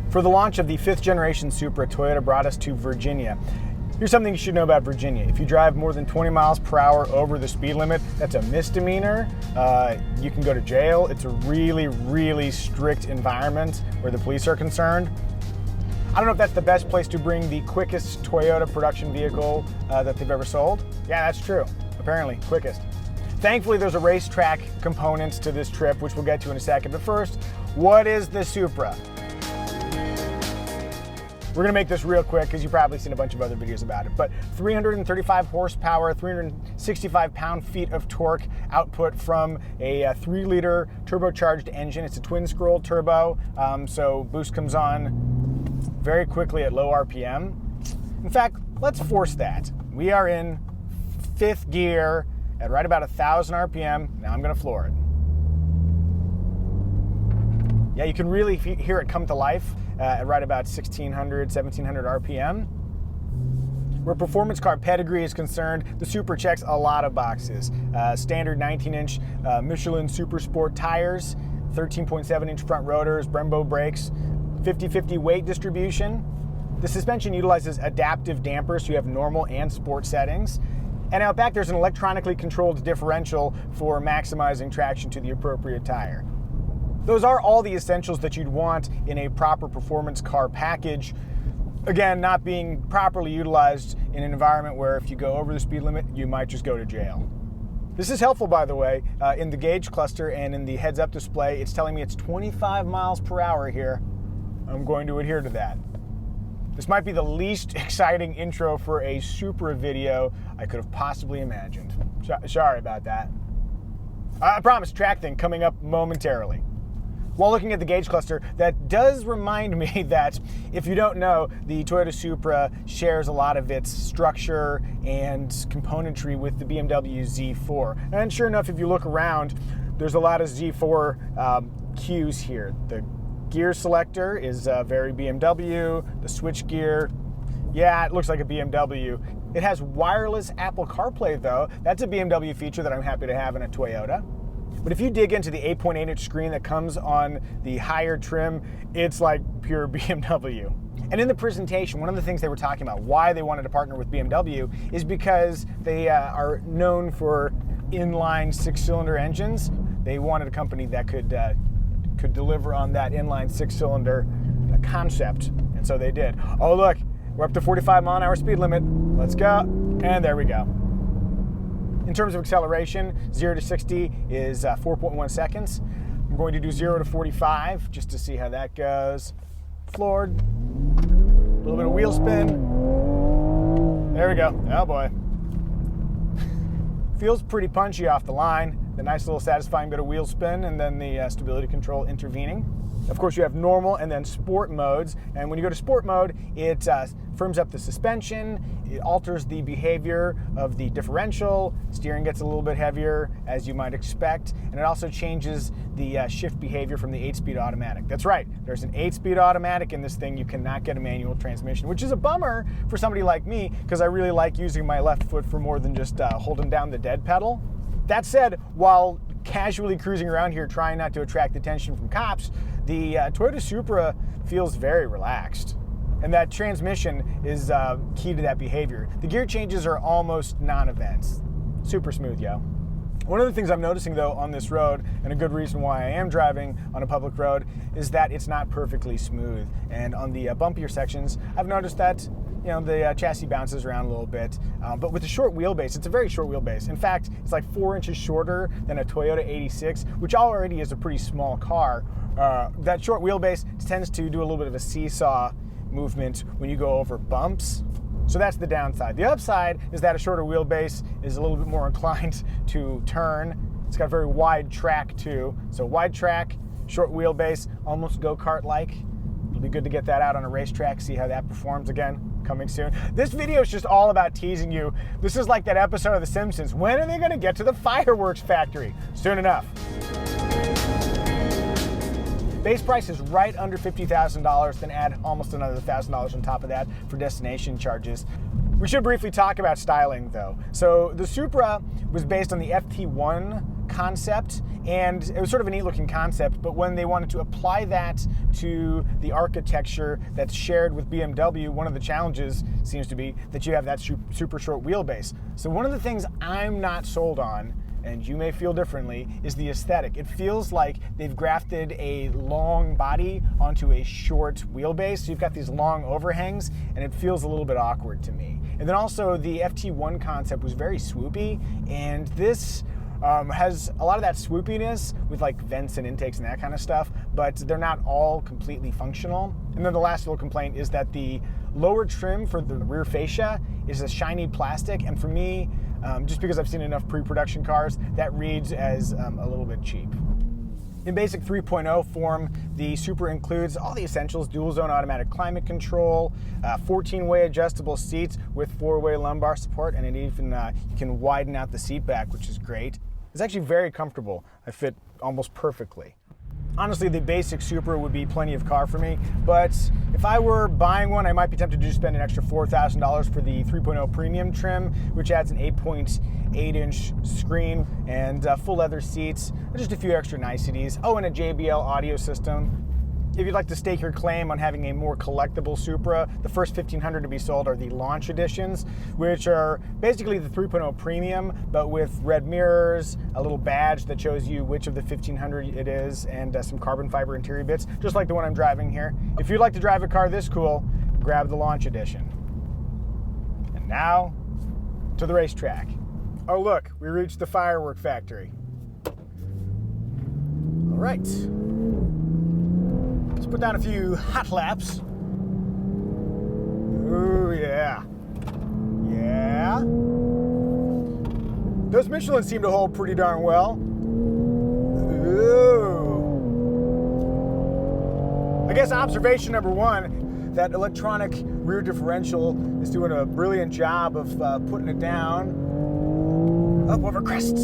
For the launch of the 5th generation Supra, Toyota brought us to Virginia. Here's something you should know about Virginia. If you drive more than 20 miles per hour over the speed limit, that's a misdemeanor. You can go to jail. It's a really, really strict environment where the police are concerned. I don't know if that's the best place to bring the quickest Toyota production vehicle that they've ever sold. Yeah, that's true. Apparently, quickest. Thankfully, there's a Racetrack components to this trip, which we'll get to in a second. But first, what is the Supra? We're gonna make this real quick because you've probably seen a bunch of other videos about it, but 335 horsepower, 365 pound-feet of torque output from a 3-liter turbocharged engine. It's a twin-scroll turbo, so boost comes on very quickly at low RPM. In fact, let's force that. We are in 5th gear at right about 1,000 RPM. Now I'm gonna floor it. Yeah, you can really hear it come to life at right about 1,600, 1,700 RPM. Where performance car pedigree is concerned, the Supra checks a lot of boxes. Standard 19-inch Michelin Super Sport tires, 13.7-inch front rotors, Brembo brakes, 50-50 weight distribution. The suspension utilizes adaptive dampers, so you have normal and sport settings. And out back, there's an electronically controlled differential for maximizing traction to the appropriate tire. Those are all the essentials that you'd want in a proper performance car package. Again, not being properly utilized in an environment where if you go over the speed limit, you might just go to jail. This is helpful, by the way. In the gauge cluster and in the heads-up display, it's telling me it's 25 miles per hour here. I'm going to adhere to that. This might be the least exciting intro for a Supra video I could have possibly imagined. Sorry about that. I promise, track thing coming up momentarily. While looking at the gauge cluster, that does remind me that, if you don't know, the Toyota Supra shares a lot of its structure and componentry with the BMW Z4. And sure enough, if you look around, there's a lot of Z4 cues here. The gear selector is very BMW. The switch gear, yeah, it looks like a BMW. It has wireless Apple CarPlay, though. That's a BMW feature that I'm happy to have in a Toyota. But if you dig into the 8.8-inch screen that comes on the higher trim, it's like pure BMW. And in the presentation, one of the things they were talking about, why they wanted to partner with BMW, is because they are known for inline 6-cylinder engines. They wanted a company that could deliver on that inline 6-cylinder concept, and so they did. Oh look, we're up to 45-mile-an-hour speed limit. Let's go, and there we go. In terms of acceleration, 0 to 60 is 4.1 seconds. I'm going to do 0 to 45 just to see how that goes. Floored, a little bit of wheel spin. There we go, oh boy. Feels pretty punchy off the line. The nice little satisfying bit of wheel spin and then the stability control intervening. Of course, you have normal and then sport modes. And when you go to sport mode, it firms up the suspension, it alters the behavior of the differential, steering gets a little bit heavier, as you might expect, and it also changes the shift behavior from the 8-speed automatic. That's right, there's an 8-speed automatic in this thing. You cannot get a manual transmission, which is a bummer for somebody like me, because I really like using my left foot for more than just holding down the dead pedal. That said, while casually cruising around here trying not to attract attention from cops, the Toyota Supra feels very relaxed. And that transmission is key to that behavior. The gear changes are almost non-events. Super smooth, yo. One of the things I'm noticing, though, on this road, and a good reason why I am driving on a public road, is that it's not perfectly smooth. And on the bumpier sections, I've noticed that the chassis bounces around a little bit, but with the short wheelbase, it's a very short wheelbase. In fact, it's like 4 inches shorter than a Toyota 86, which already is a pretty small car. That short wheelbase tends to do a little bit of a seesaw movement when you go over bumps. So that's the downside. The upside is that a shorter wheelbase is a little bit more inclined to turn. It's got a very wide track too. So wide track, short wheelbase, almost go-kart-like. It'll be good to get that out on a racetrack, see how that performs again. Coming soon. This video is just all about teasing you. This is like that episode of The Simpsons. When are they going to get to the fireworks factory? Soon enough. Base price is right under $50,000, then add almost another $1,000 on top of that for destination charges. We should briefly talk about styling, though. So the Supra was based on the FT1 concept, and it was sort of a neat looking concept, but when they wanted to apply that to the architecture that's shared with BMW, one of the challenges seems to be that you have that super short wheelbase. So one of the things I'm not sold on, and you may feel differently, is the aesthetic. It feels like they've grafted a long body onto a short wheelbase. So you've got these long overhangs, and it feels a little bit awkward to me. And then also the FT1 concept was very swoopy, and this has a lot of that swoopiness with like vents and intakes and that kind of stuff, but they're not all completely functional. And then the last little complaint is that the lower trim for the rear fascia is a shiny plastic, and for me, just because I've seen enough pre-production cars, that reads as a little bit cheap. In basic 3.0 form, the Supra includes all the essentials: dual zone automatic climate control, 14-way adjustable seats with 4-way lumbar support, and it even you can widen out the seat back, which is great. It's actually very comfortable. I fit almost perfectly. Honestly, the basic Supra would be plenty of car for me, but if I were buying one, I might be tempted to just spend an extra $4,000 for the 3.0 premium trim, which adds an 8.8-inch screen and full leather seats, and just a few extra niceties. Oh, and a JBL audio system. If you'd like to stake your claim on having a more collectible Supra, the first 1,500 to be sold are the launch editions, which are basically the 3.0 premium, but with red mirrors, a little badge that shows you which of the 1,500 it is, and some carbon fiber interior bits, just like the one I'm driving here. If you'd like to drive a car this cool, grab the launch edition. And now, to the racetrack. Oh look, we reached the firework factory. All right. Let's put down a few hot laps. Ooh, yeah. Yeah. Those Michelin seem to hold pretty darn well. Ooh. I guess observation number one, that electronic rear differential is doing a brilliant job of putting it down. Up over crest.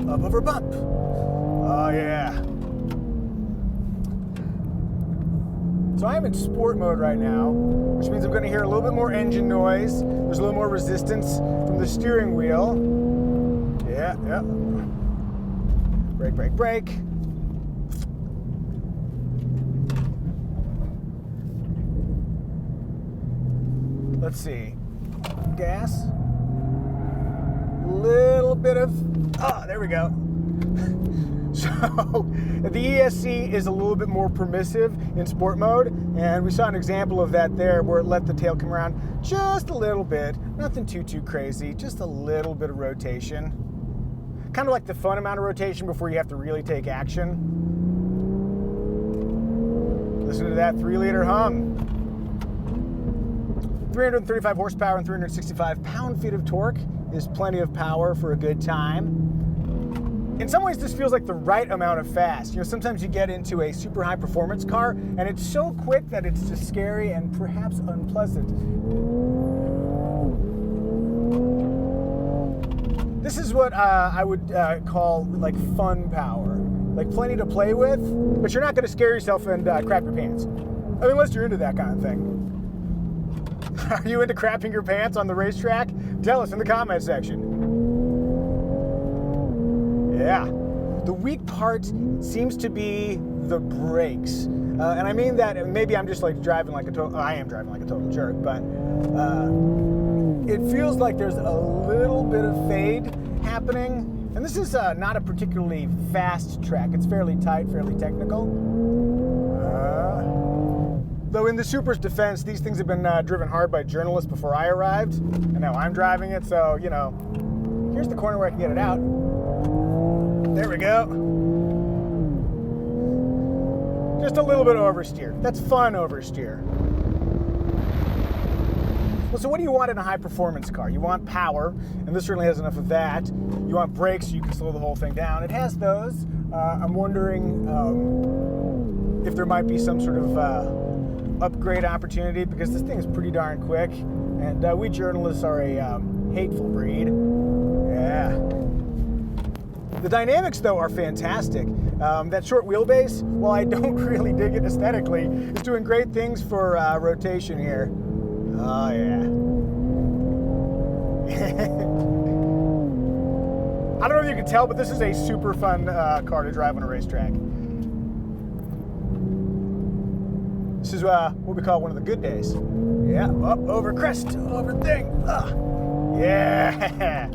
Up over bump. Oh, yeah. So I am in sport mode right now, which means I'm going to hear a little bit more engine noise. There's a little more resistance from the steering wheel. Yeah, yeah. Brake, brake, brake. Let's see. Gas. Little bit of, there we go. So the ESC is a little bit more permissive in sport mode, and we saw an example of that there where it let the tail come around just a little bit. Nothing too crazy, just a little bit of rotation. Kind of like the fun amount of rotation before you have to really take action. Listen to that 3-liter hum. 335 horsepower and 365 pound-feet of torque is plenty of power for a good time. In some ways, this feels like the right amount of fast. You know, sometimes you get into a super high performance car and it's so quick that it's just scary and perhaps unpleasant. This is what I would call like fun power. Like plenty to play with, but you're not gonna scare yourself and crap your pants. I mean, unless you're into that kind of thing. Are you into crapping your pants on the racetrack? Tell us in the comment section. Yeah, the weak part seems to be the brakes. And I mean that maybe I'm just like driving like a total, I am driving like a total jerk, but it feels like there's a little bit of fade happening. And this is not a particularly fast track. It's fairly tight, fairly technical. Though in the Supra's defense, these things have been driven hard by journalists before I arrived, and now I'm driving it, so, you know, here's the corner where I can get it out. There we go. Just a little bit of oversteer. That's fun oversteer. Well, so what do you want in a high-performance car? You want power, and this certainly has enough of that. You want brakes so you can slow the whole thing down. It has those. I'm wondering if there might be some sort of upgrade opportunity, because this thing is pretty darn quick, and we journalists are a hateful breed. Yeah. The dynamics, though, are fantastic. That short wheelbase, while I don't really dig it aesthetically, is doing great things for rotation here. Oh, yeah. I don't know if you can tell, but this is a super fun car to drive on a racetrack. This is what we call one of the good days. Yeah, up, over crest, over thing. Yeah.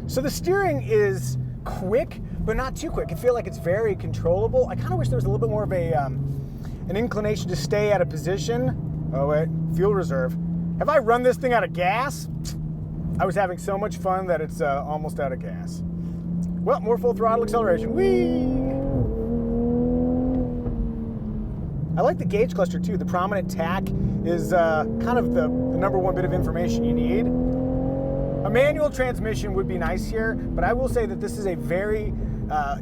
So the steering is quick, but not too quick. I feel like it's very controllable. I kind of wish there was a little bit more of an inclination to stay at a position. Oh wait, fuel reserve. Have I run this thing out of gas? I was having so much fun that it's almost out of gas. Well, more full throttle acceleration. Whee! I like the gauge cluster too. The prominent tack is kind of the number one bit of information you need. A manual transmission would be nice here, but I will say that this is a very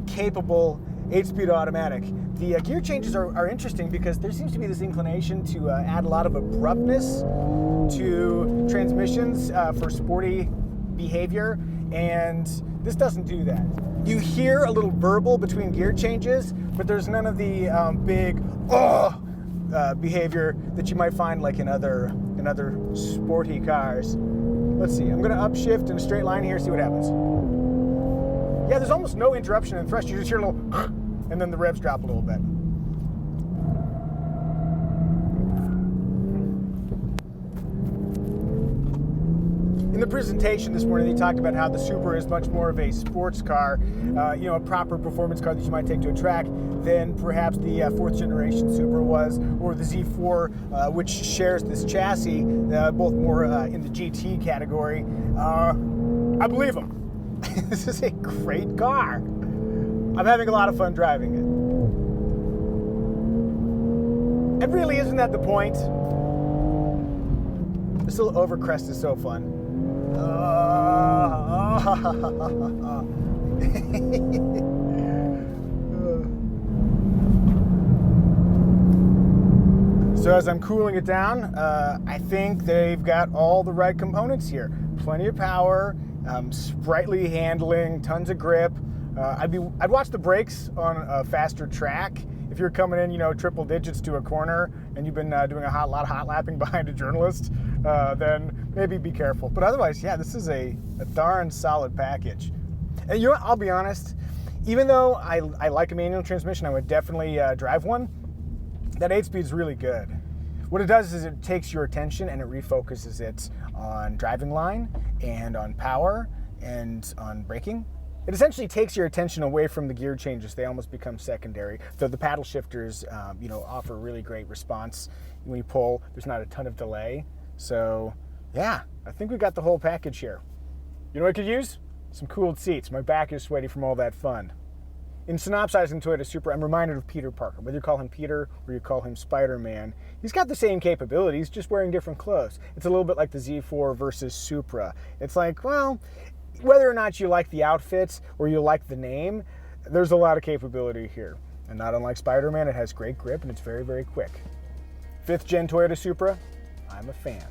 capable 8-speed automatic. The gear changes are interesting because there seems to be this inclination to add a lot of abruptness to transmissions for sporty behavior, and this doesn't do that. You hear a little burble between gear changes, but there's none of the big behavior that you might find like in other sporty cars. Let's see, I'm gonna upshift in a straight line here, see what happens. Yeah, there's almost no interruption in thrust. You just hear a little and then the revs drop a little bit. In the presentation this morning, they talked about how the Supra is much more of a sports car, a proper performance car that you might take to a track than perhaps the 4th generation Supra was, or the Z4, which shares this chassis, both more in the GT category. I believe them. This is a great car. I'm having a lot of fun driving it. And really, isn't that the point? This little overcrest is so fun. So as I'm cooling it down, I think they've got all the right components here. Plenty of power, sprightly handling, tons of grip. I'd watch the brakes on a faster track. If you're coming in, triple digits to a corner and you've been doing a lot of hot lapping behind a journalist, then maybe be careful. But otherwise, yeah, this is a darn solid package. And I'll be honest, even though I like a manual transmission, I would definitely drive one. That 8-speed is really good. What it does is it takes your attention and it refocuses it on driving line and on power and on braking. It essentially takes your attention away from the gear changes. They almost become secondary. Though the paddle shifters, offer really great response. When you pull, there's not a ton of delay. So, yeah, I think we got the whole package here. You know what I could use? Some cooled seats. My back is sweaty from all that fun. In synopsizing Toyota Supra, I'm reminded of Peter Parker. Whether you call him Peter or you call him Spider-Man, he's got the same capabilities, just wearing different clothes. It's a little bit like the Z4 versus Supra. It's like, well, whether or not you like the outfits or you like the name, there's a lot of capability here. And not unlike Spider-Man, it has great grip and it's very, very quick. 5th gen Toyota Supra, I'm a fan.